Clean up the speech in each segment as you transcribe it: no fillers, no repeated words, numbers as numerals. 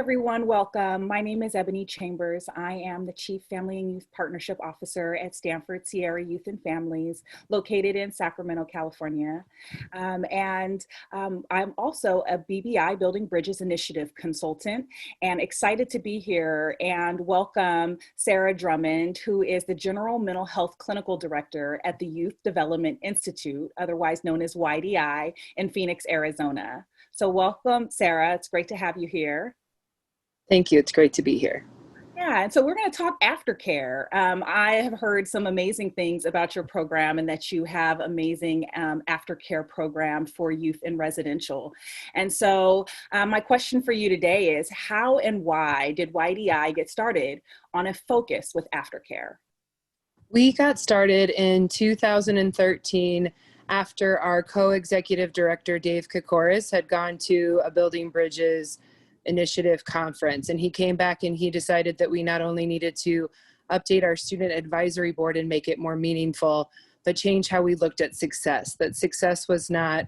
everyone, welcome. My name is Ebony Chambers. I am the Chief Family and Youth Partnership Officer at Stanford Sierra Youth and Families, located in Sacramento, California. I'm also a BBI Building Bridges Initiative consultant, and excited to be here and welcome Sarah Drummond, who is the General Mental Health Clinical Director at the Youth Development Institute, otherwise known as YDI, in Phoenix, Arizona. So welcome, Sarah. It's great to have you here. Thank you. It's great to be here. Yeah, and so we're going to talk aftercare. I have heard some amazing things about your program and that you have amazing aftercare program for youth in residential. And so my question for you today is, how and why did YDI get started on a focus with aftercare? We got started in 2013 after our co-executive director, Dave Kokoris, had gone to a Building Bridges Initiative conference. And he came back and he decided that we not only needed to update our student advisory board and make it more meaningful, but change how we looked at success. That success was not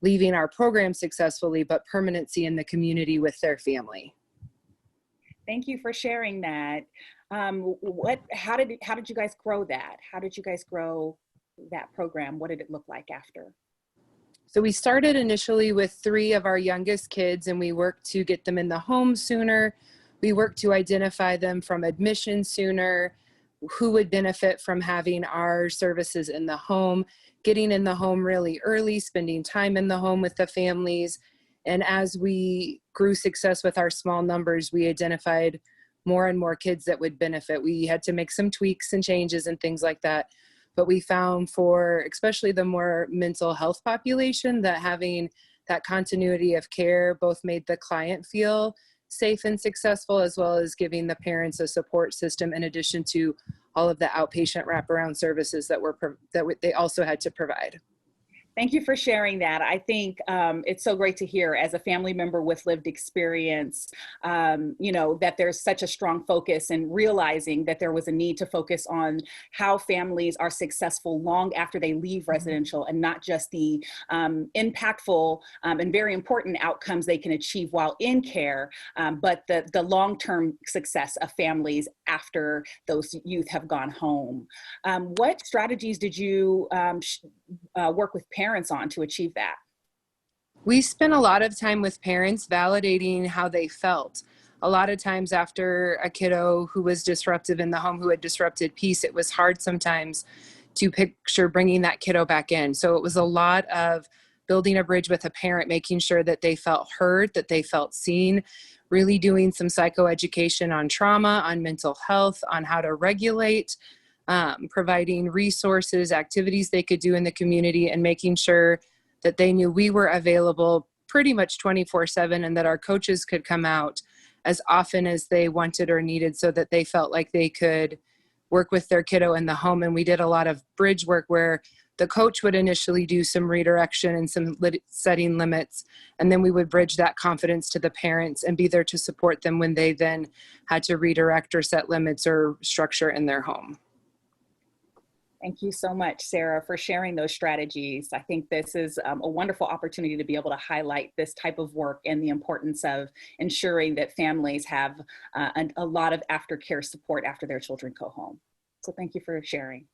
leaving our program successfully, but permanency in the community with their family. Thank you for sharing that. How did you guys grow that? How did you guys grow that program? What did it look like after? So we started initially with 3 of our youngest kids, and we worked to get them in the home sooner. We worked to identify them from admission sooner, who would benefit from having our services in the home, getting in the home really early, spending time in the home with the families. And as we grew success with our small numbers, we identified more and more kids that would benefit. We had to make some tweaks and changes and things like that. But we found for especially the more mental health population that having that continuity of care both made the client feel safe and successful, as well as giving the parents a support system in addition to all of the outpatient wraparound services that they also had to provide. Thank you for sharing that. I think it's so great to hear as a family member with lived experience, that there's such a strong focus and realizing that there was a need to focus on how families are successful long after they leave residential and not just the impactful and very important outcomes they can achieve while in care, but the long-term success of families after those youth have gone home. What strategies did you work with parents on to achieve that? We spent a lot of time with parents validating how they felt. A lot of times after a kiddo who was disruptive in the home, who had disrupted peace, it was hard sometimes to picture bringing that kiddo back in. So it was a lot of building a bridge with a parent, making sure that they felt heard, that they felt seen, really doing some psychoeducation on trauma, on mental health, on how to regulate, providing resources, activities they could do in the community, and making sure that they knew we were available pretty much 24/7 and that our coaches could come out as often as they wanted or needed so that they felt like they could work with their kiddo in the home. And we did a lot of bridge work where the coach would initially do some redirection and some setting limits, and then we would bridge that confidence to the parents and be there to support them when they then had to redirect or set limits or structure in their home. Thank you so much, Sarah, for sharing those strategies. I think this is a wonderful opportunity to be able to highlight this type of work and the importance of ensuring that families have a lot of aftercare support after their children go home. So thank you for sharing.